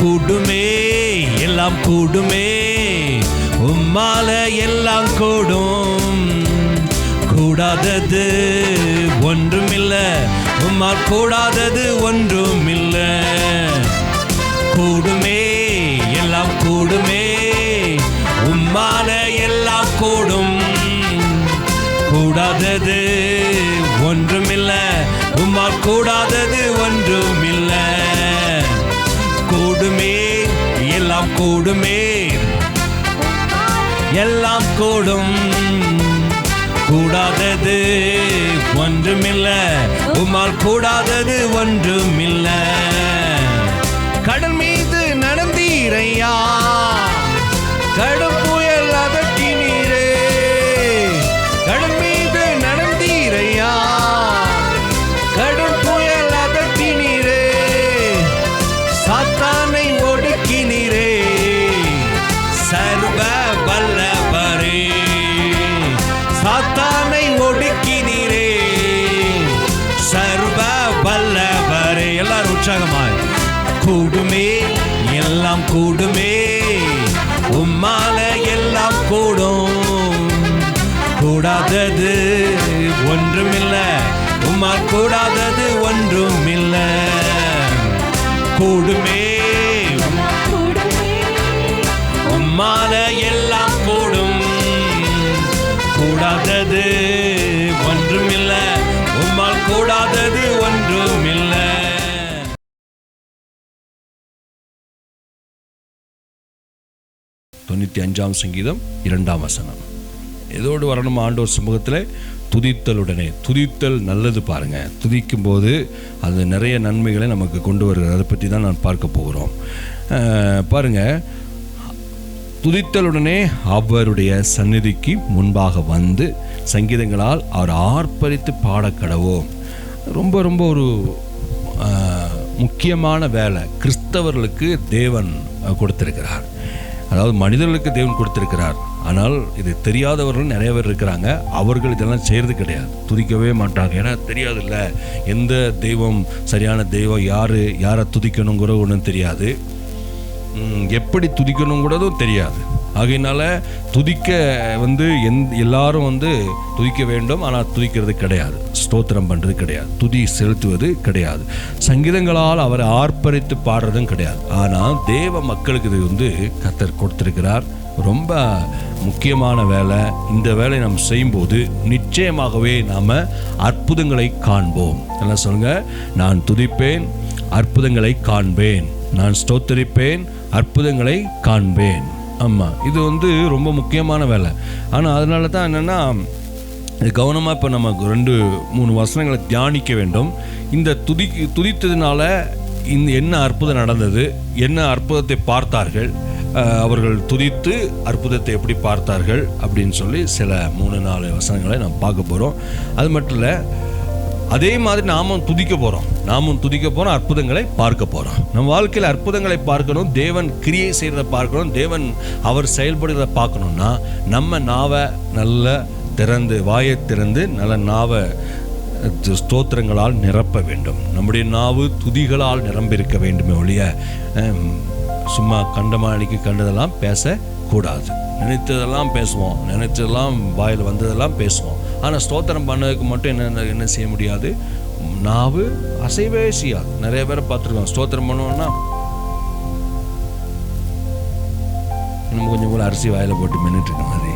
கூடுமே எல்லாம் கூடுமே, உம்மால எல்லாம் கூடும். கூடாதது ஒன்றுமில்ல, உம்மால் கூடாதது ஒன்றுமில்ல. கூடுமே எல்லாம் கூடுமே, உம்மால எல்லாம் கூடும். கூடாதது ஒன்றுமில்ல, உம்மால் கூடாதது ஒன்றுமில்ல. கூடுமே எல்லாம் கூடுமே, எல்லாம் கூடும். கூடாதது ஒன்றுமில்ல, உம்மால் கூடாதது ஒன்றுமில்ல. கடல் மீது நடந்தீரையா, கடும் புயல் அதட்டினீரே. கடல் மீது நடந்தீரையா, கடும் புயல் அதட்டினீரே. சாத்தானை ஒடுக்கினீரே, சர்வ வல்லவரே. சாத்தானை ஒடுக்கினீரே, சர்வ வல்லவரே. எல்லாரும் உற்சாகமாய் கூடுமே எல்லாம் கூடுமே, உம்மால எல்லாம் கூடும். கூடாதது ஒன்றுமில்ல, உம்மால் கூடாதது ஒன்றுமில்ல. கூடுமே உம்மால எல்லாம் கூடும். கூடாதது ஒன்றுமில்ல, உம்மால் கூடாதது ஒன்றுமில்ல. 95ஆம் சங்கீதம் 2ஆம் வசனம். இதோடு வரணும் ஆண்டவர் சமூகத்தில் துதித்தலுடனே. துதித்தல் நல்லது பாருங்க. துதிக்கும் போது அது நிறைய நன்மைகளை நமக்கு கொண்டு வருகிறது. அதை பற்றி தான் நான் பார்க்க போகிறோம். பாருங்க, துதித்தலுடனே அவருடைய சந்நிதிக்கு முன்பாக வந்து சங்கீதங்களால் அவர் ஆர்ப்பரித்து பாடக்கடவோம். ரொம்ப ரொம்ப ஒரு முக்கியமான வேலை கிறிஸ்தவர்களுக்கு தேவன் கொடுத்திருக்கிறார். அதாவது மனிதர்களுக்கு தேவன் கொடுத்திருக்கிறார். ஆனால் இது தெரியாதவர்கள் நிறைய பேர் இருக்கிறாங்க. அவர்கள் இதெல்லாம் செய்கிறது கிடையாது, துதிக்கவே மாட்டாங்க. ஏன்னா தெரியாதுல்ல, எந்த தெய்வம் சரியான தெய்வம், யாரை துதிக்கணுங்கிற ஒன்றும் தெரியாது, எப்படி துதிக்கணுங்கிறதும் தெரியாது. ஆகையினால துதிக்க எல்லாரும் துதிக்க வேண்டும், ஆனால் துதிக்கிறது கிடையாது, ஸ்தோத்திரம் பண்ணுறது கிடையாது, துதி செலுத்துவது கிடையாது, சங்கீதங்களால் அவரை ஆர்ப்பரித்து பாடுறதும் கிடையாது. ஆனால் தேவ மக்களுக்கு இது கர்த்தர் கொடுத்திருக்கிறார். ரொம்ப முக்கியமான வேலை. இந்த வேலையை நாம் செய்யும்போது நிச்சயமாகவே நாம் அற்புதங்களை காண்போம். என்ன சொல்லுங்க? நான் துதிப்பேன், அற்புதங்களை காண்பேன். நான் ஸ்தோத்தரிப்பேன், அற்புதங்களை காண்பேன். ஆமாம், இது ரொம்ப முக்கியமான வேலை. ஆனால் அதனால தான் என்னென்னா, இது கவனமாக இப்போ நம்ம 2-3 வசனங்களை தியானிக்க வேண்டும். இந்த துதித்ததுனால என்ன அற்புதம் நடந்தது, என்ன அற்புதத்தை பார்த்தார்கள், அவர்கள் துதித்து அற்புதத்தை எப்படி பார்த்தார்கள் அப்படின்னு சொல்லி சில 3-4 வசனங்களை நாம் பார்க்க போகிறோம். அது மட்டும் இல்லை, அதே மாதிரி நாமும் துதிக்க போகிறோம், அற்புதங்களை பார்க்க போகிறோம். நம்ம வாழ்க்கையில் அற்புதங்களை பார்க்கணும், தேவன் கிரியை செய்கிறத பார்க்கணும், தேவன் அவர் செயல்படுகிறத பார்க்கணுன்னா நம்ம நாவை நல்ல திறந்து, வாயை திறந்து நல்ல நாவை ஸ்தோத்திரங்களால் நிரப்ப வேண்டும். நம்முடைய நாவு துதிகளால் நிரம்பியிருக்க வேண்டுமே ஒழிய சும்மா கண்டமானிக்கு கண்டதெல்லாம் பேசக்கூடாது. நினைத்ததெல்லாம் பேசுவோம், நினைத்ததெல்லாம் வாயில் வந்ததெல்லாம் பேசுவோம். ஆனால் ஸ்தோத்திரம் பண்ணதுக்கு மட்டும் என்ன செய்ய முடியாது, நாவு அசைவே செய்யாது. நிறைய பேரை பார்த்துருக்கோம், ஸ்தோத்திரம் பண்ணுவோன்னா இன்னும் கொஞ்சம் கூட அரிசி வாயில் போட்டு மென்னுட்டு இருக்க மாதிரி,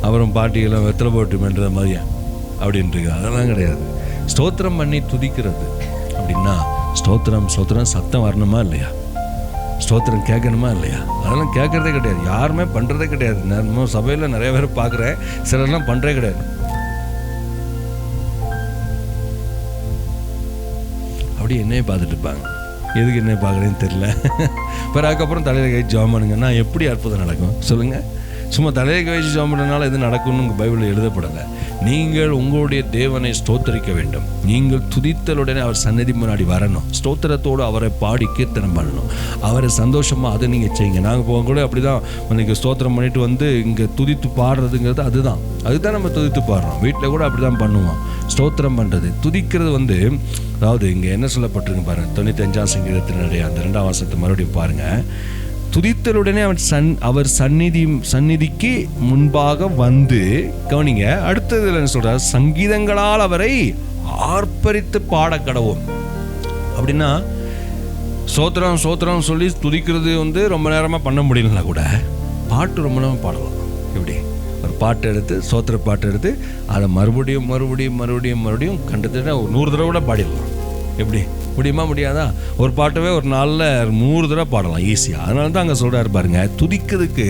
அப்புறம் பாட்டியெல்லாம் வெத்தலை போட்டு மென்றது மாதிரியா அப்படின்ட்டு அதெல்லாம் கிடையாது. ஸ்தோத்திரம் பண்ணி துதிக்கிறது அப்படின்னா ஸ்தோத்திரம் சத்தம் வரணுமா இல்லையா? ஸ்தோத்திரம் கேட்கணுமா இல்லையா? அதெல்லாம் கேட்குறதே கிடையாது, யாருமே பண்ணுறதே கிடையாது. நான் சபையில் நிறைய பேர் பார்க்குறேன், சிலர்லாம் பண்ணுறே கிடையாது. அப்படி என்னையே பார்த்துட்டு இருப்பாங்க, எதுக்கு என்னைய பார்க்குறேன்னு தெரில. பிறகு அதுக்கப்புறம் தலையில் கழிச்சு ஜெபம் பண்ணுங்கன்னா எப்படி அற்புதம் நடக்கும் சொல்லுங்கள்? சும்மா தலையை கழிச்சு ஜெபம் பண்ணனால எது நடக்கும்னு உங்கள் பைபிளில் எழுதப்படலை. நீங்கள் உங்களுடைய தேவனை ஸ்தோத்தரிக்க வேண்டும். நீங்கள் துதித்தலுடனே அவர் சன்னதி முன்னாடி வரணும். ஸ்தோத்திரத்தோடு அவரை பாடி கீர்த்தனம் பண்ணணும். அவரை சந்தோஷமாக அதை நீங்கள் செய்யுங்க. நாங்கள் போக கூட அப்படி தான் இன்றைக்கி ஸ்தோத்திரம் பண்ணிட்டு வந்து இங்கே துதித்து பாடுறதுங்கிறது அதுதான் நம்ம துதித்து பாடுறோம். வீட்டில் கூட அப்படி தான் பண்ணுவோம். ஸ்தோத்திரம் பண்ணுறது துதிக்கிறது அதாவது இங்கே என்ன சொல்லப்பட்டிருக்கு பாருங்கள், 95ஆம் சங்கீதத்தினுடைய அந்த 2ஆம் வசனத்தை மறுபடியும் பாருங்கள். துதித்தலுடனே அவர் சந்நிதிக்கு முன்பாக வந்து கவனிங்க, அடுத்தது என்ன சொல்றார்? சங்கீதங்களால் அவரை ஆர்ப்பரித்து பாட கடவோம். அப்படின்னா சோத்திரம் சொல்லி துதிக்கிறது ரொம்ப நேரமாக பண்ண முடியலன்னா கூட பாட்டு ரொம்ப நேரம் பாடலாம். எப்படி ஒரு பாட்டு எடுத்து சோத்திர பாட்டு எடுத்து அதை மறுபடியும் கண்டத்திட்ட 100 தடவை கூட பாடிடலாம். எப்படி முடியுமா? முடியாதா? ஒரு பாட்டவே ஒரு நாளில் 100 தடவை பாடலாம் ஈஸியாக. அதனால தான் அங்கே சொல்கிறாரு பாருங்க, துதிக்கிறதுக்கு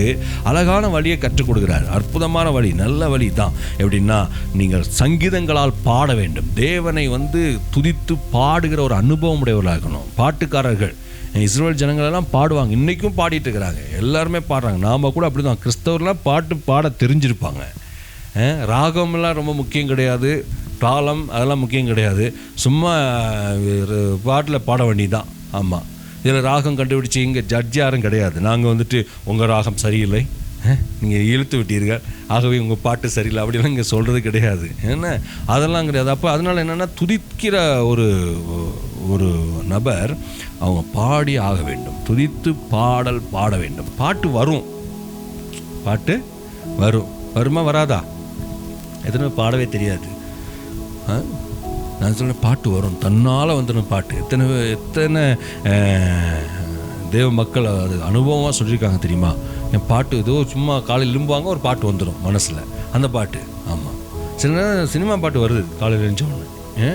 அழகான வழியை கற்றுக் கொடுக்குறாரு. அற்புதமான வழி, நல்ல வழி தான். எப்படின்னா நீங்கள் சங்கீதங்களால் பாட வேண்டும். தேவனை துதித்து பாடுகிற ஒரு அனுபவம் உடையவர்களாக இருக்கணும். பாட்டுக்காரர்கள் இஸ்ரேல் ஜனங்களெல்லாம் பாடுவாங்க, இன்றைக்கும் பாடிட்டு இருக்கிறாங்க, எல்லாருமே பாடுறாங்க. நாம் கூட அப்படி தான், கிறிஸ்தவர்லாம் பாட்டு பாட தெரிஞ்சிருப்பாங்க. ராகம்லாம் ரொம்ப முக்கியம் கிடையாது, தாளம் அதெல்லாம் முக்கியம் கிடையாது, சும்மா பாட்டில் பாட வேண்டியதுதான். ஆமாம், இதில் ராகம் கண்டுபிடிச்சி இங்கே ஜட்ஜ் யாரும் கிடையாது. நாங்கள் உங்கள் ராகம் சரியில்லை, நீங்கள் இழுத்து விட்டீர்கள், ஆகவே உங்கள் பாட்டு சரியில்லை அப்படிலாம் இங்கே சொல்கிறது கிடையாது. என்ன அதெல்லாம் கிடையாது. அப்போ அதனால் என்னென்னா துதிக்கிற ஒரு நபர் அவங்க பாடி ஆக வேண்டும். துதித்து பாட வேண்டும். பாட்டு வருமா வராதா? எத்தனை பாடவே தெரியாது. நான் சொல்ல பாட்டு வரும், தன்னால் வந்துடும் பாட்டு. எத்தனை தேவ மக்கள் அது அனுபவமாக சொல்லியிருக்காங்க தெரியுமா? என் பாட்டு ஏதோ சும்மா காலையில் எழும்புவாங்க, ஒரு பாட்டு வந்துடும் மனசில், அந்த பாட்டு. ஆமாம், சில நேரம் சினிமா பாட்டு வருது காலையில் எழுந்தோடனே,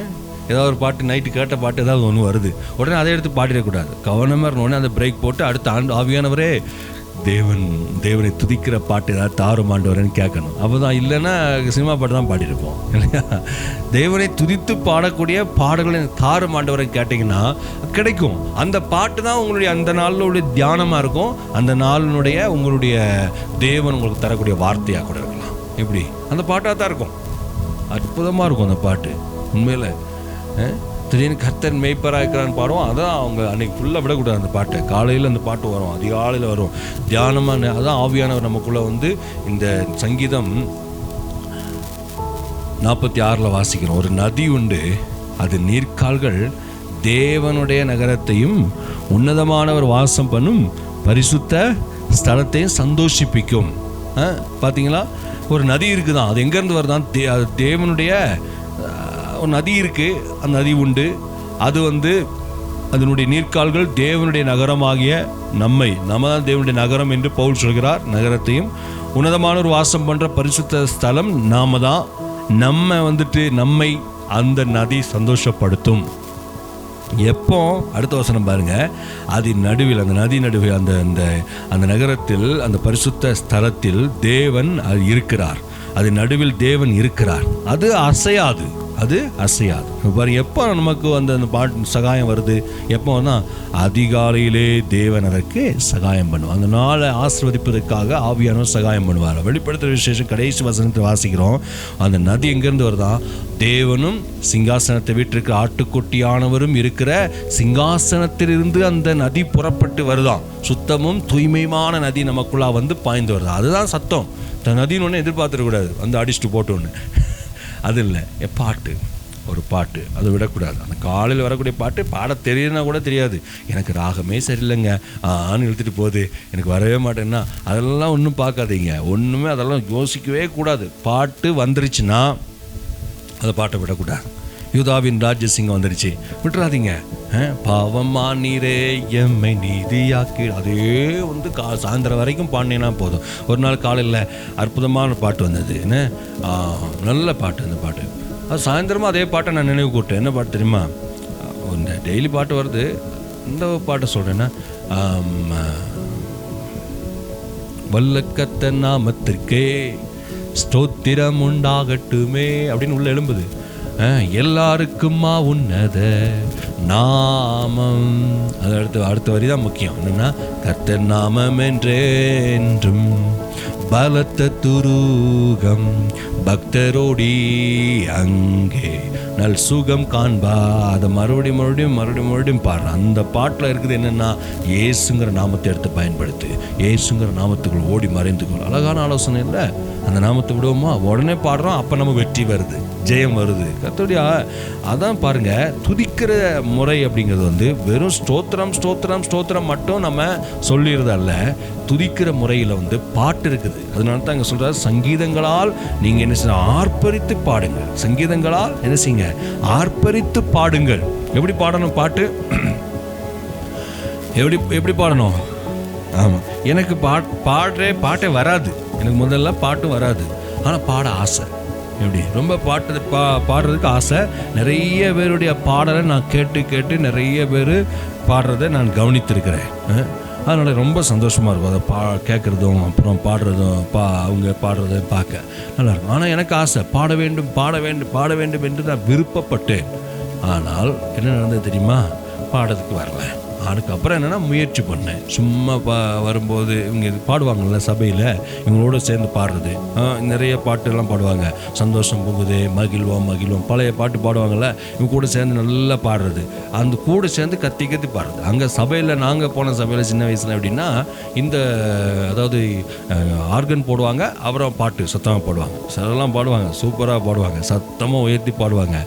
ஏதாவது ஒரு பாட்டு நைட்டு கேட்ட பாட்டு ஏதாவது ஒன்று வருது, உடனே அதை எடுத்து பாடிடக்கூடாது. கவனமாக இருக்கணுன்னே அந்த பிரேக் போட்டு அடுத்த ஆவியானவரே தேவனை துதிக்கிற பாட்டு ஏதாவது தாறுமாண்டவரேன்னு கேட்கணும். அப்போ தான், இல்லைன்னா சினிமா பாட்டு தான் பாடியிருப்போம் இல்லையா? தேவனை துதித்து பாடக்கூடிய பாடல்களை தாறுமாண்டவரை கேட்டிங்கன்னா கிடைக்கும். அந்த பாட்டு தான் உங்களுடைய அந்த நாளினுடைய தியானமாக இருக்கும். அந்த நாளினுடைய உங்களுடைய தேவன் உங்களுக்கு தரக்கூடிய வார்த்தையாக கூட இருக்கலாம். எப்படி அந்த பாட்டாக தான் இருக்கும், அற்புதமாக இருக்கும் அந்த பாட்டு. உண்மையில் திடீர்னு கர்த்தர் மேய்ப்பராக இருக்கிறான்னு பாடுவோம். அதான் அவங்க அன்றைக்கி ஃபுல்லாக விடக்கூடாது. அந்த பாட்டை காலையில் அந்த பாட்டு வரும், அதிகாலையில் வரும், தியானமாக. அதான் ஆவியானவர் நமக்குள்ளே இந்த சங்கீதம் 46 வாசிக்கிறோம். ஒரு நதி உண்டு, அது நீர்க்கால்கள் தேவனுடைய நகரத்தையும் உன்னதமானவர் வாசம் பண்ணும் பரிசுத்த ஸ்தலத்தையும் சந்தோஷிப்பிக்கும். பார்த்தீங்களா, ஒரு நதி இருக்குதான். அது எங்கேருந்து வருதான்? தேவனுடைய ஒரு நதி இருக்குது, அந்த நதி உண்டு. அது அதனுடைய நீர்க்கால்கள் தேவனுடைய நகரமாகிய நம்ம தான் தேவனுடைய நகரம் என்று பவுல் சொல்கிறார். நகரத்தையும் உன்னதமான ஒரு வாசம் பண்ணுற பரிசுத்த ஸ்தலம் நாம தான். நம்மை அந்த நதி சந்தோஷப்படுத்தும். எப்போ? அடுத்த வசனம் பாருங்க. அது நடுவில், அந்த நதி நடுவில், அந்த நகரத்தில், அந்த பரிசுத்த ஸ்தலத்தில் தேவன் இருக்கிறார். அது நடுவில் தேவன் இருக்கிறார். அது அசையாது. பாரு, எப்போ நமக்கு அந்த பாட்டு சகாயம் வருது? எப்போனா அதிகாலையிலே தேவன் அதற்கு சகாயம் பண்ணுவார். அந்த நாளை ஆசீர்வதிப்பதற்காக ஆவியானவர் சகாயம் பண்ணுவார். வெளிப்படுத்துகிற விசேஷம் கடைசி வசனத்தை வாசிக்கிறோம். அந்த நதி எங்கேருந்து வருதான்? தேவனும் சிங்காசனத்தை வீட்டிற்கு ஆட்டுக்குட்டியானவரும் இருக்கிற சிங்காசனத்திலிருந்து அந்த நதி புறப்பட்டு வருதான். சுத்தமும் தூய்மையான நதி நமக்குள்ளா பாய்ந்து வருதா. அதுதான் சத்தம். நதின்னு ஒன்று எதிர்பார்த்துடக்கூடாது, அடிச்சுட்டு போட்டோன்னு. அது இல்லை, பாட்டு, ஒரு பாட்டு, அதை விடக்கூடாது. அந்த காலையில் வரக்கூடிய பாட்டு பாட தெரியுதுன்னா கூட தெரியாது, எனக்கு ராகமே சரியில்லைங்க ஆன்னு இழுத்துட்டு போகுது, எனக்கு வரவே மாட்டேன்னா அதெல்லாம் ஒன்றும் பார்க்காதீங்க. ஒன்றுமே அதெல்லாம் யோசிக்கவே கூடாது. பாட்டு வந்துருச்சுன்னா அந்த பாட்டை விடக்கூடாது. யூதாவின் ராஜ்யசிங்கம் வந்துருச்சு, விட்டுறாதீங்க. பாவமா நீரே எம்மை நீதியாக்கி, அதே வந்து சாயந்தரம் வரைக்கும் பாடினேன்னா போதும். ஒரு நாள் காலையில் அற்புதமான பாட்டு வந்தது, என்ன நல்ல பாட்டு. அந்த பாட்டு அது சாயந்தரமாக அதே பாட்டை நான் நினைவு கூட்டேன். என்ன பாட்டு தெரியுமா? இந்த டெய்லி பாட்டு வருது, இந்த பாட்டை சொல்கிறேன்னா, வல்லக்கத்த நாமத்திற்கே ஸ்தோத்திரம் உண்டாகட்டுமே அப்படின்னு உள்ள எழும்புது. எல்லாருக்குமா உன்னத நாமம். அது அடுத்த வரி தான் முக்கியம். என்னன்னா, கர்த்தர் நாமம் என்றென்றும் பலத்த துருகம் பக்தரோடி அங்கே நல் சுகம் காண்பா. அதை மறுபடியும் பாடுற அந்த பாட்டில் இருக்குது என்னென்னா, ஏசுங்கிற நாமத்தை எடுத்து பயன்படுத்து, ஏசுங்கிற நாமத்துக்குள் ஓடி மறைந்துக்கொள். அழகான ஆலோசனை இல்லை? அந்த நாமத்தை விடுவோமா, உடனே பாடுறோம், அப்போ நம்ம வெற்றி வருது, ஜெயம் வருது. கர்த்தருடைய அதான் பாருங்க, துதிக்கிற முறை அப்படிங்கிறது வந்து வெறும் ஸ்தோத்திரம் மட்டும் நம்ம சொல்லிடுறதல்ல. துதிக்கிற முறையில் வந்து பாட்டு இருக்குது. அதனால தான் இங்கே சொல்கிறார், சங்கீதங்களால் நீங்கள் என்ன செய்ய, ஆர்ப்பரித்து பாடுங்கள். சங்கீதங்களால் என்ன செய்யுங்க, ஆர்ப்பரித்து பாடுங்கள். எப்படி பாடணும் பாட்டு? எப்படி பாடணும்? ஆமாம், எனக்கு பாட்டே வராது. எனக்கு முதல்ல பாட்டு வராது, ஆனால் பாட ஆசை. எப்படி ரொம்ப பாடுறதுக்கு ஆசை. நிறைய பேருடைய பாடலை நான் கேட்டு நிறைய பேர் பாடுறதை நான் கவனித்திருக்கிறேன். அதனால் ரொம்ப சந்தோஷமாக இருக்கும் அதை கேட்குறதும் அப்புறம் பாடுறதும் அவங்க பாடுறதை பார்க்க நல்லாயிருக்கும். ஆனால் எனக்கு ஆசை, பாட வேண்டும் என்று நான் விருப்பப்பட்டேன். ஆனால் என்ன நடந்தது தெரியுமா? பாடுறதுக்கு வரல. அதுக்கப்புறம் என்னென்னா முயற்சி பண்ணேன். சும்மா வரும்போது இவங்க பாடுவாங்கள்ல சபையில், இவங்களோட சேர்ந்து பாடுறது. நிறைய பாட்டுலாம் பாடுவாங்க, சந்தோஷம் போகுது, மகிழ்வோம் பழைய பாட்டு பாடுவாங்கள்ல, இவங்க கூட சேர்ந்து நல்லா பாடுறது. அந்த கூட சேர்ந்து கத்தி பாடுறது. அங்கே சபையில், நாங்கள் போன சபையில் சின்ன வயசில் எப்படின்னா, இந்த அதாவது ஆர்கன் போடுவாங்க, அப்புறம் பாட்டு சத்தமாக பாடுவாங்க. சிலரெல்லாம் பாடுவாங்க, சூப்பராக பாடுவாங்க, சத்தமாக உயர்த்தி பாடுவாங்க.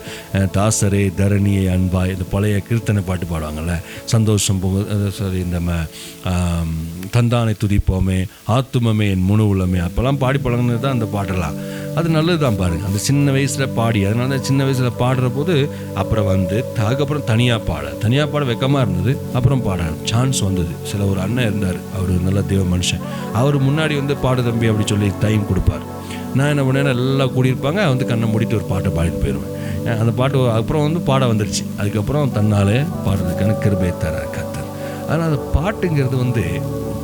தாசரே தரணியை அன்பா, இந்த பழைய கீர்த்தனை பாட்டு பாடுவாங்கள்ல, சந்தோஷம் சரி, இந்த தந்தானை துதிப்போமே, ஆத்துமமே என் முழு உள்ளமே, அப்போல்லாம் பாடி பழங்கினது தான் அந்த பாட்டெல்லாம். அது நல்லது தான் பாருங்கள், அந்த சின்ன வயசில் பாடி. அதனால தான் சின்ன வயசில் பாடுற போது அப்புறம் வந்து அதுக்கப்புறம் தனியாக பாட வெக்கமாக இருந்தது. அப்புறம் பாட சான்ஸ் வந்தது. ஒரு அண்ணன் இருந்தார், அவர் நல்ல தெய்வ மனுஷன். அவர் முன்னாடி வந்து பாடு தம்பி அப்படி சொல்லி டைம் கொடுப்பார். நான் என்ன பண்ணேன், எல்லாம் கூடியிருப்பாங்க, வந்து கண்ணை மூடிட்டு ஒரு பாட்டை பாடிட்டு போயிடுவேன். அந்த பாட்டு அப்புறம் வந்து பாட வந்துடுச்சு. அதுக்கப்புறம் தன்னாலே பாடுறதுக்கான கிருபை தரார் கர்த்தர். ஆனால் அந்த பாட்டுங்கிறது வந்து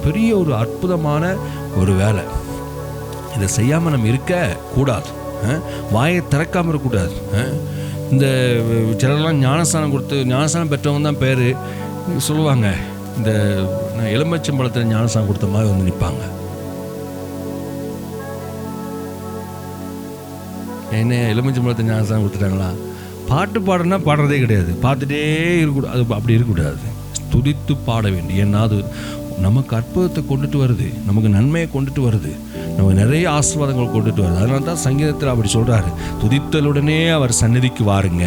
பெரிய ஒரு அற்புதமான ஒரு வேலை. இதை செய்யாமல் நம்ம இருக்கக்கூடாது, வாயை திறக்காமல் இருக்கக்கூடாது. இந்த சிலரெல்லாம் ஞானஸ்தானம் பெற்றவங்க தான் பேர் சொல்லுவாங்க. இந்த எலுமிச்சம்பழத்தில் ஞானஸ்தானம் கொடுத்த மாதிரி வந்து நிற்பாங்க. என்ன எலுமிச்சம்பழத்தை ஞானஸ்தானம் கொடுத்துட்டாங்களா? பாட்டு பாடுனா பாடுறதே கிடையாது, பார்த்துட்டே இருக்கக்கூடாது. அது அப்படி இருக்கக்கூடாது, துதித்து பாட வேண்டும். ஏன்னா அது நமக்கு அற்புதத்தை கொண்டுட்டு வருது, நமக்கு நன்மையை கொண்டுட்டு வருது, நமக்கு நிறைய ஆசீர்வாதங்கள் கொண்டுட்டு வருது. அதனால தான் சங்கீதத்தில் அப்படி சொல்கிறாரு, துதித்தலுடனே அவர் சந்நிதிக்கு வாருங்க.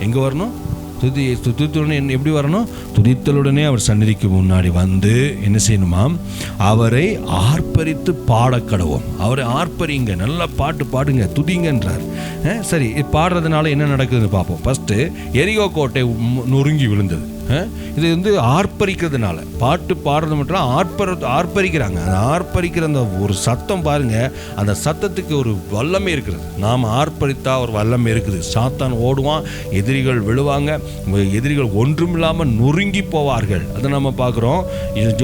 எங்கே வரணும்? துதித்தலுடனே எப்படி வரணும்? துதித்தலுடனே அவர் சந்நிதிக்கு முன்னாடி வந்து என்ன செய்யணுமாம்? அவரை ஆர்ப்பரித்து பாடக்கடவோம். அவரை ஆர்ப்பரிங்க, நல்லா பாட்டு பாடுங்க, துதிங்கன்றார். சரி, பாடுறதுனால என்ன நடக்குதுன்னு பார்ப்போம். ஃபஸ்ட்டு எரிகோ கோட்டை நொறுங்கி விழுந்தது. இது வந்து ஆர்ப்பரிக்கிறதுனால, பாட்டு பாடுறது மட்டும் ஆர்ப்பரிக்கிறாங்க. அந்த ஆர்ப்பரிக்கிற அந்த ஒரு சத்தம் பாருங்க, அந்த சத்தத்துக்கு ஒரு வல்லமை இருக்கிறது. நாம் ஆர்ப்பரித்தா ஒரு வல்லமை இருக்குது. சாத்தான் ஓடுவான், எதிரிகள் விழுவாங்க, எதிரிகள் ஒன்றும் இல்லாமல் நொறுங்கி போவார்கள். அதை நம்ம பார்க்குறோம்.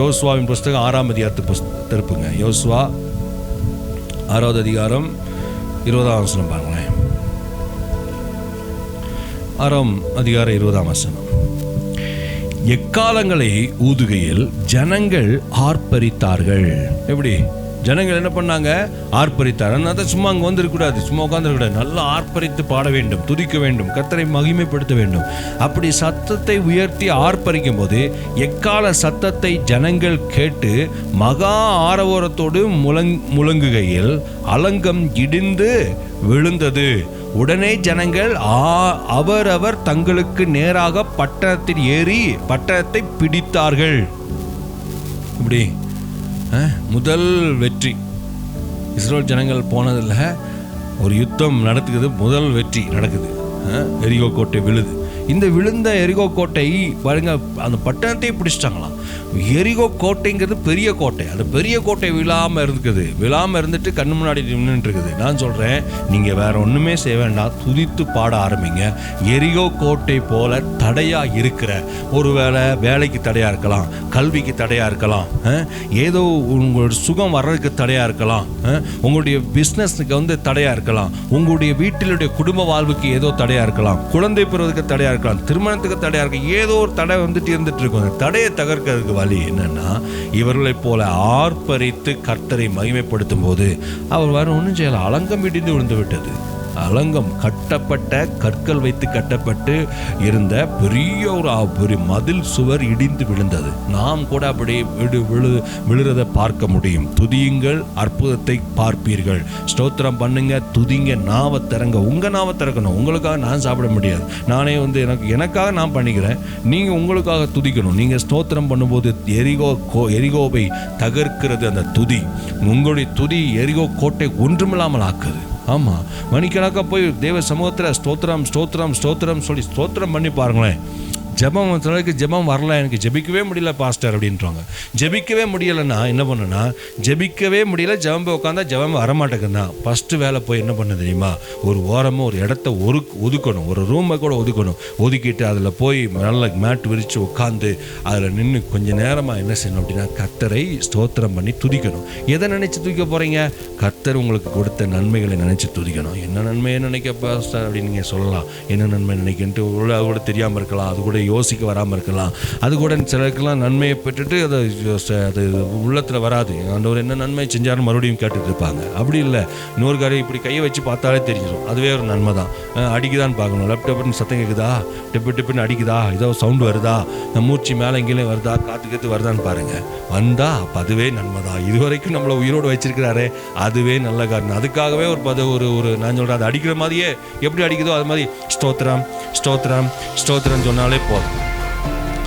யோசுவாவின் புஸ்தகம் 6ஆம் அதிகாரத்தை திருப்புங்க. யோசுவா 6வது அதிகாரம் 20ஆம் வசனம் பாருங்களேன். 6ஆம் அதிகாரம் 20ஆம் வசனம். எக்காலங்களை ஊதுகையில் ஜனங்கள் ஆர்ப்பரித்தார்கள். எப்படி ஜனங்கள் என்ன பண்ணாங்க? ஆர்ப்பரித்தார். அதனால சும்மா அங்கே வந்துருக்கூடாது, சும்மா உட்காந்துருக்கூடாது, நல்லா ஆர்ப்பரித்து பாட வேண்டும், துதிக்க வேண்டும், கர்த்தரை மகிமைப்படுத்த வேண்டும். அப்படி சத்தத்தை உயர்த்தி ஆர்ப்பரிக்கும் போது எக்கால சத்தத்தை ஜனங்கள் கேட்டு மகா ஆரவாரத்தோடு முழங்குகையில் அலங்கம் இடிந்து விழுந்தது. உடனே ஜனங்கள் அவரவர் தங்களுக்கு நேராக பட்டணத்தில் ஏறி பட்டணத்தை பிடித்தார்கள். இப்படி முதல் வெற்றி. இஸ்ரேல் ஜனங்கள் போனதில் ஒரு யுத்தம் நடக்குது, முதல் வெற்றி நடக்குது. எரிகோ கோட்டை விழுது. இந்த விழுந்த எரிகோ கோட்டை பாருங்க, அந்த பட்டணத்தையே பிடிச்சிட்டாங்களாம். எரிகோ கோட்டைங்கிறது பெரிய கோட்டை. அந்த பெரிய கோட்டை விழாமல் இருந்துட்டு கண்ணு முன்னாடி நின்றுட்டு இருக்குது. நான் சொல்கிறேன், நீங்கள் வேற ஒன்றுமே செய்ய வேண்டாம், துதித்து பாட ஆரம்பிங்க. எரிகோ கோட்டை போல தடையாக இருக்கிற, ஒருவேளை வேலைக்கு தடையாக இருக்கலாம், கல்விக்கு தடையாக இருக்கலாம், ஏதோ உங்களோட சுகம் வர்றதுக்கு தடையாக இருக்கலாம், உங்களுடைய பிஸ்னஸ்க்கு தடையாக இருக்கலாம், உங்களுடைய வீட்டிலுடைய குடும்ப வாழ்வுக்கு ஏதோ தடையாக இருக்கலாம், குழந்தை பெறுவதற்கு தடையாக இருக்கலாம், திருமணத்துக்கு தடையாக இருக்கலாம், ஏதோ ஒரு தடை இருந்துட்டு இருக்கும். தடையை தகர்க்கிறதுக்கு வழி என்னன்னா, இவர்களைப் போல ஆர்ப்பரித்து கர்த்தரை மகிமைப்படுத்தும் போது அவர் வேற ஒன்றும் செய்யல. அலங்கம் இடிந்து விழுந்து விட்டது. அலங்கம் கட்டப்பட்ட, கற்கள் வைத்து கட்டப்பட்டு இருந்த பெரிய மதில் சுவர் இடிந்து விழுந்தது. நாம் கூட அப்படி விழுறதை பார்க்க முடியும். துதியுங்கள், அற்புதத்தை பார்ப்பீர்கள். ஸ்தோத்திரம் பண்ணுங்க, துதிங்க, நாவை திறங்க. உங்க நாவை திறக்கணும். உங்களுக்காக நான் சாப்பிட முடியாது. நானே எனக்காக நான் பண்ணிக்கிறேன். நீங்க உங்களுக்காக துதிக்கணும். நீங்க ஸ்தோத்திரம் பண்ணும்போது எரிகோவை தகர்க்கிறது அந்த துதி. உங்களுடைய துதி எரிகோ கோட்டை ஒன்றுமில்லாமல் ஆக்குது. ஆமாம், மணிக்கணக்காக போய் தேவ சமூகத்தில் ஸ்தோத்திரம் ஸ்தோத்திரம் ஸ்தோத்திரம் சொல்லி ஸ்தோத்திரம் பண்ணி பாருங்களேன். ஜெபம் சிலருக்கு ஜெபம் வரல, எனக்கு ஜெபிக்கவே முடியல பாஸ்டர் அப்படின்றாங்க. ஜெபிக்கவே முடியலைன்னா என்ன பண்ணுன்னா, ஜெபிக்கவே முடியல, ஜெபம் போய் உட்காந்தா ஜெபம் வரமாட்டேங்குதுன்னா ஃபஸ்ட்டு வேலை போய் என்ன பண்ண தெரியுமா, ஒரு ஓரமாக ஒரு இடத்த ஒதுக்கணும், ஒரு ரூமை கூட ஒதுக்கிட்டு அதில் போய் நல்ல மேட் விரித்து உட்காந்து அதில் நின்று கொஞ்சம் நேரமாக என்ன செய்யணும் அப்படின்னா, கர்த்தரை ஸ்தோத்திரம் பண்ணி துதிக்கணும். எதை நினச்சி துதிக்க போகிறீங்க? கர்த்தர் உங்களுக்கு கொடுத்த நன்மைகளை நினச்சி துதிக்கணும். என்ன நன்மையை நினைக்க பாஸ்டர் அப்படின்னு நீங்கள் சொல்லலாம். என்ன நன்மை நினைக்கின்ட்டு அது கூட தெரியாமல் இருக்கலாம், அது கூட யோசிக்க வராமல் இருக்கலாம். அது கூட சிலருக்கெல்லாம் நன்மையை பெற்றுட்டு அது உள்ளத்தில் வராது. ஆண்டவர் என்ன நன்மை செஞ்சாலும் மறுபடியும் கேட்டுட்டு இருப்பாங்க. அப்படி இல்லை, இன்னொரு காரியம் இப்படி கையை வச்சு பார்த்தாலே தெரிஞ்சிடும், அதுவே ஒரு நன்மை தான். அடிக்குதான்னு பார்க்கணும். லேப்டாப்னு சத்தம் கேட்குதா, டிப்புன்னு அடிக்குதா, ஏதோ சவுண்டு வருதா, மூச்சு மேலே எங்கேயும் வருதா, காற்று வருதான்னு பாருங்கள். வந்தா அப்போ அதுவே நன்மை தான். இதுவரைக்கும் நம்மளை உயிரோடு வச்சிருக்கிறாரே, அதுவே நல்ல காரணம். அதுக்காகவே ஒரு நான் சொல்கிறேன், அது அடிக்கிற மாதிரியே எப்படி அடிக்குதோ அது மாதிரி ஸ்தோத்திரம் ஸ்தோத்திரம் ஸ்தோத்திரம் சொன்னாலே போதும்.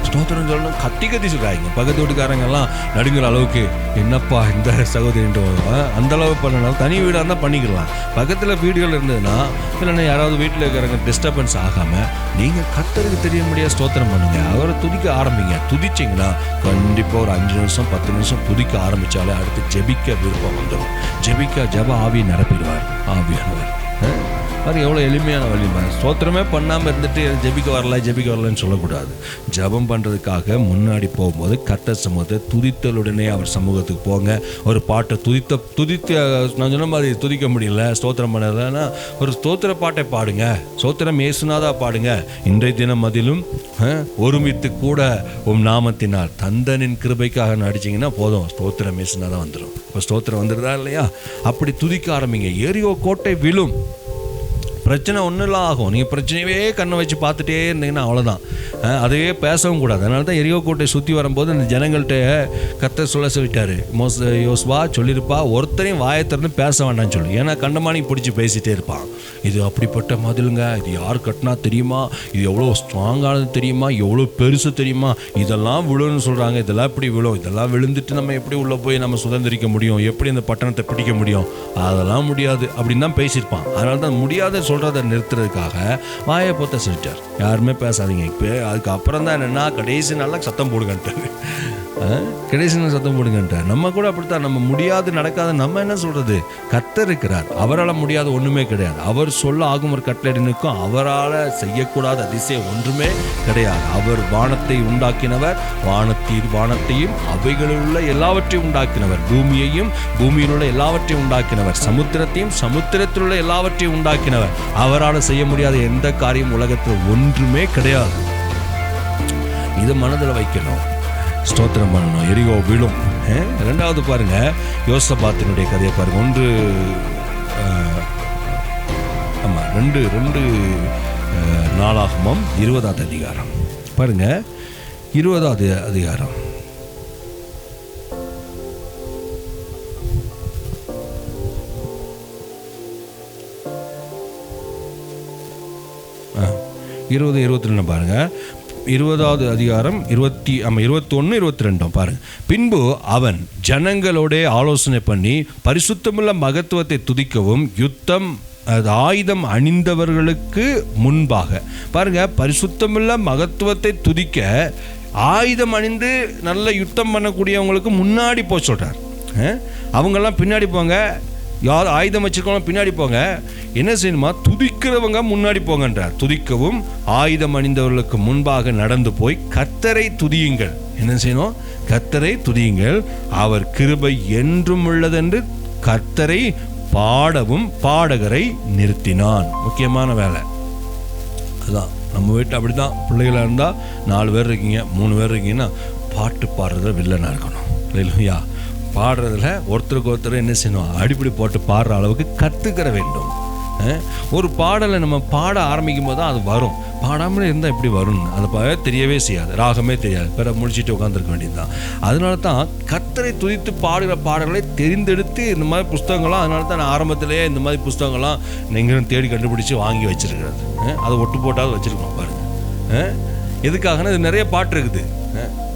ஸ்தோத்திரம் சொல்லணும் கத்தி சொல்கிறாங்க. பக்கத்து வீட்டுக்காரங்கெல்லாம் நடுங்கிற அளவுக்கு, என்னப்பா இந்த சகோதரின்ற அந்த அளவு பண்ணனாலும் தனி வீடாக இருந்தால் பண்ணிக்கலாம். பக்கத்தில் வீடுகள் இருந்ததுன்னா இல்லைன்னா யாராவது வீட்டில் இருக்கிறவங்க டிஸ்டர்பன்ஸ் ஆகாமல் நீங்கள் கர்த்தருக்கு தெரிய முடியாது ஸ்தோத்திரம் பண்ணுங்க. அவரை துதிக்க ஆரம்பிங்க. துதிச்சிங்கன்னா கண்டிப்பாக ஒரு 5 நிமிஷம் 10 நிமிஷம் துதிக்க ஆரம்பித்தாலே அடுத்து ஜெபிக்க விருப்பம் வந்துடும். ஜெப ஆவியை நிரப்பிடுவார் ஆவியானவர். அது எவ்வளோ எளிமையான வழி. ஸ்தோத்திரமே பண்ணாமல் இருந்துட்டு ஜெபிக்க வரலன்னு சொல்லக்கூடாது. ஜெபம் பண்ணுறதுக்காக முன்னாடி போகும்போது கர்த்தர் சமூகத்தை துதித்தலுடனே அவர் சமூகத்துக்கு போங்க. ஒரு பாட்டை துதித்து நான் சொன்ன மாதிரி துதிக்க முடியல, ஸ்தோத்திரம் பண்ணலைன்னா ஒரு ஸ்தோத்திர பாட்டை பாடுங்க. ஸ்தோத்திரம் இயேசுநாதா பாடுங்க. இன்றைய தினம் அதிலும் ஒருமித்து கூட நாமத்தினால் தந்தனின் கிருபைக்காக நடிச்சிங்கன்னா போதும், ஸ்தோத்திரம் இயேசுநாதா வந்துடும். இப்போ ஸ்தோத்திரம் வந்துடுதா இல்லையா? அப்படி துதிக்க ஆரம்பிங்க. எரிகோ கோட்டை விழும். பிரச்சனை ஒன்றும் இல்லை ஆகும். நீங்கள் பிரச்சனையே கண்ணை வச்சு பார்த்துட்டே இருந்தீங்கன்னா அவ்வளோதான். அதையே பேசவும் கூடாது. அதனால தான் எரிகோ கோட்டை சுற்றி வரும்போது அந்த ஜனங்கள்கிட்ட கர்த்தர் சொல்லிட்டாரு, யோசுவா சொல்லியிருப்பா, ஒருத்தரையும் வாயை திறந்து பேச வேண்டாம்னு சொல்லி. ஏன்னா கண்டமானி பிடிச்சி பேசிகிட்டே இருப்பான். இது அப்படிப்பட்ட மதிலுங்க, இது யார் கட்டினா தெரியுமா, இது எவ்வளோ ஸ்ட்ராங்கானது தெரியுமா, எவ்வளோ பெருசு தெரியுமா, இதெல்லாம் விழுன்னு சொல்கிறாங்க, இதெல்லாம் எப்படி விழும், இதெல்லாம் விழுந்துட்டு நம்ம எப்படி உள்ளே போய் நம்ம சுதந்திரிக்க முடியும், எப்படி அந்த பட்டணத்தை பிடிக்க முடியும், அதெல்லாம் முடியாது அப்படின்னு தான் பேசியிருப்பான். அதனால தான் முடியாத சொல்கிறத நிறுத்துறதுக்காக வாயை பொத்த சொல்லிட்டார், யாருமே பேசாதீங்க. இப்போ அதுக்கப்புறம் தான் என்னென்னா கடைசி நல்லா சத்தம் போடுங்கன்ட்டார். சத்தம் போடுங்கன்ட்டார். நம்ம கூட அப்படித்தான், நம்ம முடியாது நடக்காத நம்ம என்ன சொல்கிறது, கர்த்தர் இருக்கிறார், அவரால் முடியாத ஒன்றுமே கிடையாது. அவர் சொல்ல ஆகும் ஒரு கட்டளைக்கும் அவரால் செய்யக்கூடாத அதிசயம் ஒன்றுமே கிடையாது. அவர் வானத்தை உண்டாக்கினவர், வானத்தையும் அவைகளில் உள்ள எல்லாவற்றையும் உண்டாக்கினவர், பூமியையும் பூமியில் உள்ள எல்லாவற்றையும் உண்டாக்கினவர், சமுத்திரத்தையும் சமுத்திரத்தில் உள்ள எல்லாவற்றையும் உண்டாக்கினவர். அவரால் செய்ய முடியாத எந்த காரியம் உலகத்தில் ஒன்றுமே கிடையாது. இதை மனதில் வைக்கணும். ஸ்தோத்திரம் பண்ணணும். எரிகோ விழும். ரெண்டாவது பாருங்க, யோசபாத்தினுடைய கதையை பாருங்க. 2 நாளாகமம் 20வது அதிகாரம் பாருங்க. 20வது அதிகாரம் இருபது 22 பாருங்க. 20வது அதிகாரம் 21 22 பாருங்க. பின்பு அவன் ஜனங்களோட ஆலோசனை பண்ணி பரிசுத்தமுள்ள மகத்துவத்தை துதிக்கவும் யுத்தம் அது ஆயுதம் அணிந்தவர்களுக்கு முன்பாக. பாருங்க, பரிசுத்தமுள்ள மகத்துவத்தை துதிக்க ஆயுதம் அணிந்து நல்ல யுத்தம் பண்ணக்கூடியவங்களுக்கு முன்னாடி போக சொல்கிறார். அவங்கெல்லாம் பின்னாடி போங்க, யார் ஆயுதம் வச்சிருக்கவங்க பின்னாடி போங்க. என்ன செய்யணுமா? துதிக்கிறவங்க முன்னாடி போங்கன்றார். துதிக்கவும் ஆயுதம் அணிந்தவர்களுக்கு முன்பாக நடந்து போய் கர்த்தரை துதியுங்கள். என்ன செய்யணும்? கர்த்தரை துதியுங்கள், அவர் கிருபை என்றும் உள்ளதென்று கர்த்தரை பாடவும் பாடகரை நிறுத்தினான். முக்கியமான வேலை அதுதான். நம்ம வீட்டில் அப்படி தான், பிள்ளைகளாக இருந்தால் 4 பேர் இருக்கீங்க, 3 பேர் இருக்கீங்கன்னா பாட்டு பாடுறதுல வில்லனாக இருக்கணும் இல்லையா? பாடுறதுல ஒருத்தருக்கு ஒருத்தர் என்ன செய்யணும்? அடிப்படை போட்டு பாடுற அளவுக்கு கற்றுக்கிற வேண்டும். ஒரு பாடலை நம்ம பாட ஆரம்பிக்கும் போது தான் அது வரும். பாடாமலே இருந்தால் எப்படி வரும்? அது தெரியவே செய்யாது, ராகமே தெரியாது, பிற முடிச்சுட்டு உட்காந்துருக்க வேண்டியது தான். அதனால தான் கர்த்தரை துதித்து பாடுகிற பாடல்களை தெரிந்தெடுத்து இந்த மாதிரி புஸ்தகங்கள்லாம், அதனால தான் நான் ஆரம்பத்திலேயே இந்த மாதிரி புஸ்தகங்கள்லாம் நீங்களும் தேடி கண்டுபிடிச்சி வாங்கி வச்சிருக்கிறது. அதை ஒட்டு போட்டாவது வச்சுருக்கோம் பாருங்கள். எதுக்காகனா இது நிறைய பாட்டு இருக்குது,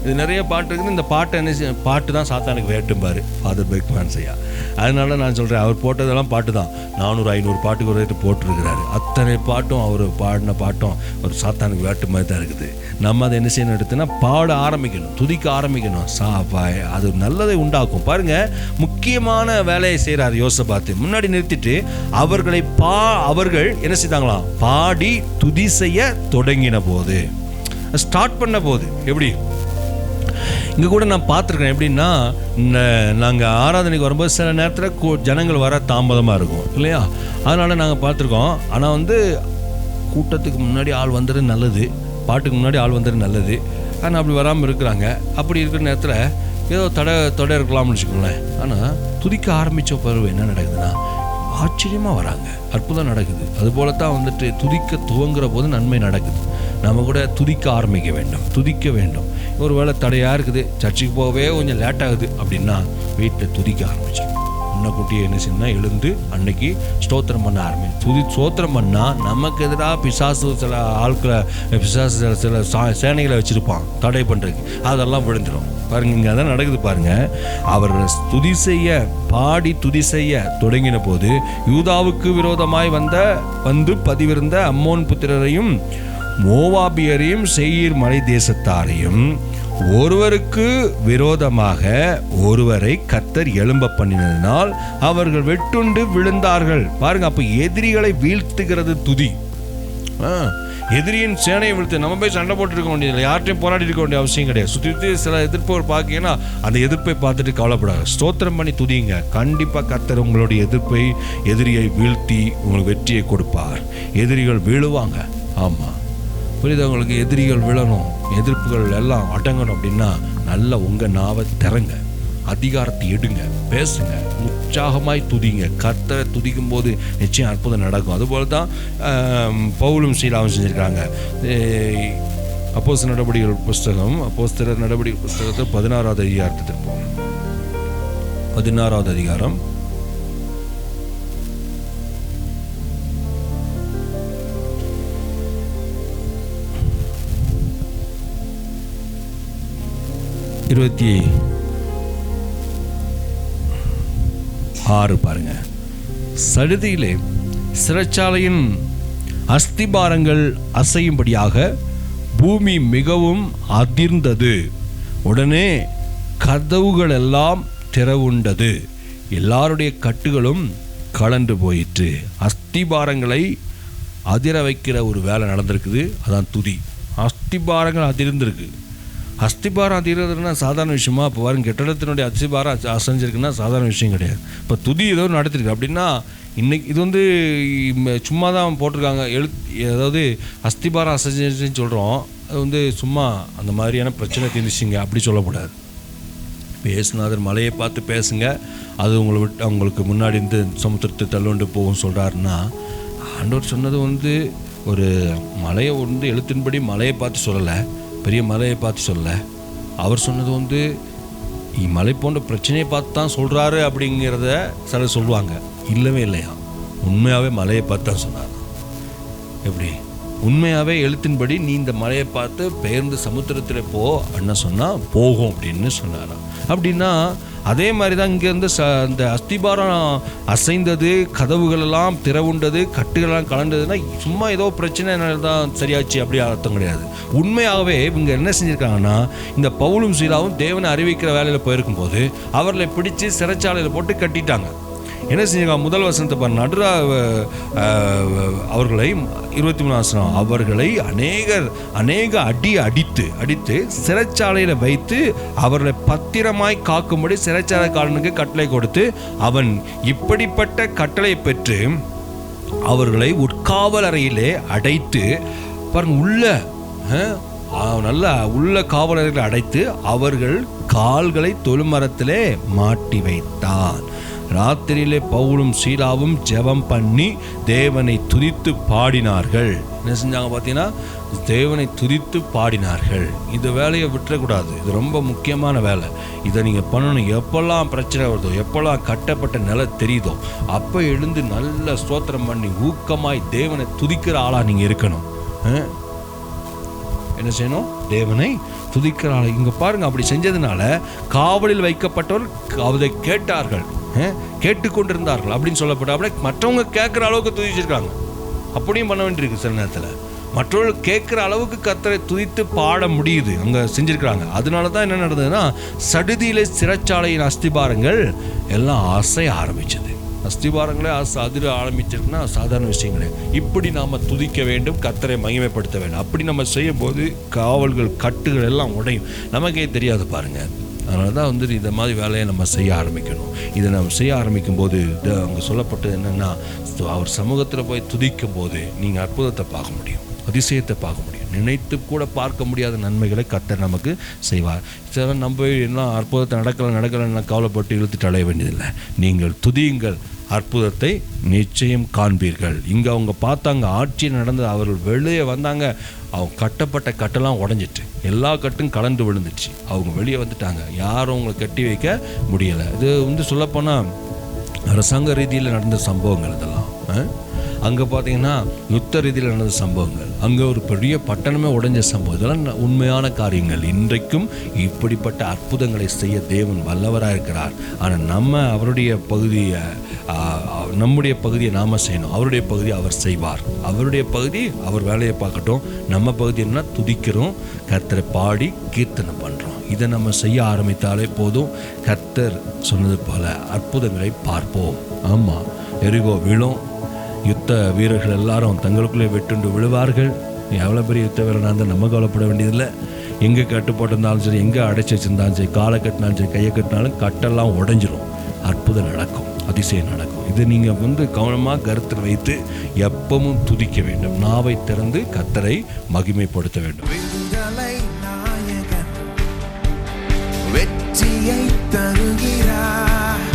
இது நிறைய பாட்டு இருக்குது. இந்த பாட்டை என்ன பாட்டு தான் சாத்தானுக்கு வேட்டும்பார் ஃபாதர் பெக்மேன் ஐயா. அதனால நான் சொல்கிறேன், அவர் போட்டதெல்லாம் பாட்டு தான். 400-500 பாட்டுக்கு ஒரு ரேட்டு போட்டிருக்கிறாரு. அத்தனை பாட்டும் அவர் பாடின பாட்டும் ஒரு சாத்தானுக்கு வேட்டு மாதிரி தான் இருக்குது. நம்ம அதை என்ன செய்யணும்? எடுத்துன்னா பாட ஆரம்பிக்கணும், துதிக்க ஆரம்பிக்கணும். அது நல்லதை உண்டாக்கும். பாருங்கள், முக்கியமான வேலையை செய்கிறார் யோசபாத்து. முன்னாடி நிறுத்திட்டு அவர்கள் என்ன செய்தாங்களாம்? பாடி துதி செய்ய தொடங்கின போது, ஸ்டார்ட் பண்ண போது. எப்படி இங்கே கூட நான் பார்த்துருக்கேன். எப்படின்னா, நாங்கள் ஆராதனைக்கு வரும்போது சில நேரத்தில் ஜனங்கள் வர தாமதமாக இருக்கும் இல்லையா? அதனால் நாங்கள் பார்த்துருக்கோம். ஆனால் கூட்டத்துக்கு முன்னாடி ஆள் வந்துடுறது நல்லது, பாட்டுக்கு முன்னாடி ஆள் வந்துடுறது நல்லது. ஆனால் அப்படி வராமல் இருக்கிறாங்க. அப்படி இருக்கிற நேரத்தில் ஏதோ தடை இருக்கலாம்னு வச்சுக்கோங்களேன். ஆனால் துதிக்க ஆரம்பித்த பிறகு என்ன நடக்குதுன்னா, ஆச்சரியமாக வராங்க, அற்புதம் நடக்குது. அதுபோல தான் துதிக்க துவங்குற போது நன்மை நடக்குது. நம்ம கூட துதிக்க ஆரம்பிக்க வேண்டும், துதிக்க வேண்டும். ஒரு வேளை தடையாக இருக்குது, சர்ச்சுக்கு போகவே கொஞ்சம் லேட் ஆகுது அப்படின்னா வீட்டில் துதிக்க ஆரம்பிச்சிடும். முன்னக்கூட்டியே என்ன செய்யணும்னா எழுந்து அன்னைக்கு ஸ்தோத்திரம் பண்ண ஸ்தோத்திரம் பண்ணால் நமக்கு எதிராக பிசாசு சில ஆட்களை, பிசாசு சில சேனைகளை வச்சுருப்பான் தடை பண்ணுறதுக்கு, அதெல்லாம் விழுந்துடும். பாருங்க, இங்கே அதான் நடக்குது பாருங்க. அவர் துதி செய்ய பாடி துதி செய்ய தொடங்கின போது யூதாவுக்கு விரோதமாய் வந்து பதிவிருந்த அம்மோன் புத்திரரையும் மோவாபியரையும் சேயீர் மலை தேசத்தாரையும் ஒருவருக்கு விரோதமாக ஒருவரை கர்த்தர் எழும்ப பண்ணினதினால் அவர்கள் வெட்டுண்டு விழுந்தார்கள். பாருங்க, அப்ப எதிரிகளை வீழ்த்துகிறது துதி. எதிரியின் சேனையை வீழ்த்து. நம்ம போய் சண்டை போட்டு இருக்க வேண்டியதில்லை, யார்ட்டையும் போராடி இருக்க வேண்டிய அவசியம் கிடையாது. சுற்றி சில எதிர்ப்பு ஒரு பார்க்கீங்கன்னா அந்த எதிர்ப்பை பார்த்துட்டு கவலைப்படாது, ஸ்தோத்திரம் பண்ணி துதிங்க. கண்டிப்பாக கர்த்தர் உங்களுடைய எதிரியை வீழ்த்தி உங்களுக்கு வெற்றியை கொடுப்பார். எதிரிகள் வீழுவாங்க. ஆமாம், புரியுது உங்களுக்கு? எதிரிகள் விழணும், எதிர்ப்புகள் எல்லாம் அடங்கணும் அப்படின்னா நல்லா உங்கள் நாவை திறங்க, அதிகாரத்தை எடுங்க, பேசுங்க, உற்சாகமாய் துதிங்க. கர்த்தரை துதிக்கும் போது நிச்சயம் அற்புதம் நடக்கும். அதுபோல தான் பவுலும் சீலாவும் செஞ்சுருக்காங்க. அப்போஸ்தலர் நடவடிக்கைகள் புஸ்தகம், அப்போஸ்தலர் நடவடிக்கை புஸ்தகத்தில் 16வது அதிகாரத்துக்கு போகும். 16வது அதிகாரம் 26 பாருங்க. சடுதியிலே சிறைச்சாலையின் அஸ்திபாரங்கள் அசையும்படியாக பூமி மிகவும் அதிர்ந்தது. உடனே கதவுகள் எல்லாம் திறவுண்டது, எல்லாருடைய கட்டுகளும் கலண்டு போயிற்று. அஸ்திபாரங்களை அதிர வைக்கிற ஒரு வேலை நடந்திருக்குது, அதான் துதி. அஸ்திபாரங்கள் அதிர்ந்திருக்கு. அஸ்திபாரம் அதிர்றதுன்னா சாதாரண விஷயமா? இப்போ பாருங்க, கெட்டடத்தினுடைய அஸ்திபாரம் அசைஞ்சிருக்குன்னா சாதாரண விஷயம் கிடையாது. இப்போ துதி ஏதோ நடத்திருக்கு அப்படின்னா இன்னைக்கு இது சும்மா தான் போட்டிருக்காங்க. அதாவது அஸ்திபாரம் அசைஞ்சிருச்சுன்னு சொல்கிறோம், அது சும்மா அந்த மாதிரியான பிரச்சனை தீர்ந்துச்சிங்க அப்படி சொல்லக்கூடாது. பேசுனாதர் மலையை பார்த்து பேசுங்க, அது உங்களுக்கு முன்னாடி இருந்து சமுத்திரத்தை தள்ளுண்டு போகும் சொல்கிறாருன்னா, ஆண்டவர் சொன்னது ஒரு மலையை எழுத்தின்படி மலையை பார்த்து சொல்லலை, பெரிய மலையை பார்த்து சொல்லலை. அவர் சொன்னது மலை போன்ற பிரச்சனையை பார்த்து தான் சொல்கிறாரு அப்படிங்கிறத சிலர் சொல்லுவாங்க. இல்லவே இல்லையா, உண்மையாகவே மலையை பார்த்து தான் சொன்னார். எப்படி உண்மையாகவே எழுத்தின்படி நீ இந்த மலையை பார்த்து பெயர்ந்து சமுத்திரத்தில் போ அப்படின்னு சொன்னால் போகும் அப்படின்னு சொன்னாராம். அப்படின்னா அதே மாதிரி தான் இங்கேருந்து இந்த அஸ்திபாரம் அசைந்தது, கதவுகளெல்லாம் திறவுண்டது, கட்டுகளெல்லாம் கலண்டதுன்னா சும்மா ஏதோ பிரச்சனை தான் சரியாச்சு அப்படி அர்த்தம் கிடையாது. உண்மையாகவே இவங்க என்ன செஞ்சுருக்காங்கன்னா, இந்த பவுலும் சீலாவும் தேவனை அறிவிக்கிற வேலையில் போயிருக்கும்போது அவர்களை பிடிச்சி சிறைச்சாலையில் போட்டு கட்டிட்டாங்க. என்ன செஞ்சாங்க? முதல் வசனத்தை பாருங்க. அவர்களை 23 அவர்களை அநேக அடித்து சிறைச்சாலையில் வைத்து அவர்களை பத்திரமாய் காக்கும்படி சிறைச்சாலைக்காரனுக்கு கட்டளை கொடுத்து, அவன் இப்படிப்பட்ட கட்டளை பெற்று அவர்களை உட்காவல் அறையிலே அடைத்து பாருங்க, உள்ள காவலர்களை அடைத்து அவர்கள் கால்களை தொழுமரத்திலே மாட்டி வைத்தான். ராத்திரியிலே பவுலும் சீலாவும் ஜெபம் பண்ணி தேவனை துதித்து பாடினார்கள். என்ன செஞ்சாங்க பார்த்தீங்கன்னா, தேவனை துதித்து பாடினார்கள். இந்த வேலையை விட்டுறக்கூடாது. இது ரொம்ப முக்கியமான வேலை. இதை நீங்கள் பண்ணணும். எப்பெல்லாம் பிரச்சனை வருதோ, எப்பெல்லாம் கட்டப்பட்ட நிலை தெரியுதோ, அப்போ எழுந்து நல்ல ஸ்தோத்திரம் பண்ணி ஊக்கமாய் தேவனை துதிக்கிற ஆளாக நீங்கள் இருக்கணும். என்ன செய்யணும்? தேவனை துதிக்கிற ஆள். இங்கே பாருங்கள், அப்படி செஞ்சதுனால காவலில் வைக்கப்பட்டவர் அதை கேட்டார்கள், கேட்டுக்கொண்டிருந்தார்கள் அப்படின்னு சொல்லப்பட்ட. அப்படியே மற்றவங்க கேட்குற அளவுக்கு துதிச்சிருக்காங்க. அப்படியும் பண்ண வேண்டியிருக்கு. சில நேரத்தில் மற்றவர்கள் கேட்குற அளவுக்கு கர்த்தரை துதித்து பாட முடியுது, அங்கே செஞ்சுருக்கிறாங்க. அதனால தான் என்ன நடந்ததுன்னா, சடுதியிலே சிறைச்சாலையின் அஸ்திபாரங்கள் எல்லாம் அசைய ஆரம்பிச்சது. அஸ்திபாரங்களே அதிர ஆரம்பிச்சிருக்குன்னா சாதாரண விஷயங்களே. இப்படி நாம் துதிக்க வேண்டும், கர்த்தரை மகிமைப்படுத்த வேண்டும். அப்படி நம்ம செய்யும் போது காவல்கள் கட்டுகள் எல்லாம் உடையும். நமக்கே தெரியாது பாருங்கள். அதனால தான் இந்த மாதிரி வேலையை நம்ம செய்ய ஆரம்பிக்கணும். இதை நம்ம செய்ய ஆரம்பிக்கும் போது அங்கே சொல்லப்பட்டது என்னென்னா, அவர் சமூகத்தில் போய் துதிக்கும் போது நீங்கள் அற்புதத்தை பார்க்க முடியும், அதிசயத்தை பார்க்க முடியும். நினைத்து கூட பார்க்க முடியாத நன்மைகளை கர்த்தர் நமக்கு செய்வார். சில நம்ம என்ன அற்புதத்தை நடக்கலைன்னா கவலைப்பட்டு இழுத்துட்டு அலைய வேண்டியதில்லை. நீங்கள் துதியுங்கள், அற்புதத்தை நிச்சயம் காண்பீர்கள். இங்கே அவங்க பார்த்தாங்க, ஆட்சியில் நடந்தது. அவர்கள் வெளியே வந்தாங்க, அவங்க கட்டப்பட்ட கட்டெல்லாம் உடஞ்சிட்டு எல்லா கட்டும் கலந்து விழுந்துச்சு. அவங்க வெளியே வந்துட்டாங்க. யாரும் அவங்களை கட்டி வைக்க முடியலை. இது சொல்லப்போனால் அரசாங்க ரீதியில் நடந்த சம்பவங்கள் இதெல்லாம். அங்கே பார்த்தீங்கன்னா யுத்த ரீதியில் நடந்த சம்பவங்கள், அங்கே ஒரு பெரிய பட்டணமே உடைஞ்ச சம்பவம். இதெல்லாம் உண்மையான காரியங்கள். இன்றைக்கும் இப்படிப்பட்ட அற்புதங்களை செய்ய தேவன் வல்லவராக இருக்கிறார். ஆனால் நம்ம நம்முடைய பகுதியை நாம் செய்யணும். அவருடைய பகுதியை அவர் செய்வார். அவருடைய பகுதி அவர் வேலையை பார்க்கட்டும். நம்ம பகுதி என்ன? துதிக்கிறோம், கர்த்தரை பாடி கீர்த்தனை பண்ணுறோம். இதை நம்ம செய்ய ஆரம்பித்தாலே போதும். கர்த்தர் சொன்னது போல அற்புதங்களை பார்ப்போம். ஆமாம், எரிகோ விழும். யுத்த வீரர்கள் எல்லாரும் தங்களுக்குள்ளே வெட்டுண்டு விழுவார்கள். எவ்வளோ பெரிய யுத்த வீரனாக இருந்தால் நம்ம கவலைப்பட வேண்டியதில்லை. எங்கே கட்டு போட்டிருந்தாலும் சரி, எங்கே அடைச்சி வச்சுருந்தாலும் சரி, காலை கட்டினாலும் சரி, கையை கட்டினாலும் கட்டெல்லாம் உடைஞ்சிரும். அற்புதம் நடக்கும், அதிசயம் நடக்கும். இது நீங்கள் கவனமாக கருத்தில் வைத்து எப்பவும் துதிக்க வேண்டும். நாவை திறந்து கர்த்தரை மகிமைப்படுத்த வேண்டும். வெற்றியை தருகிறார்.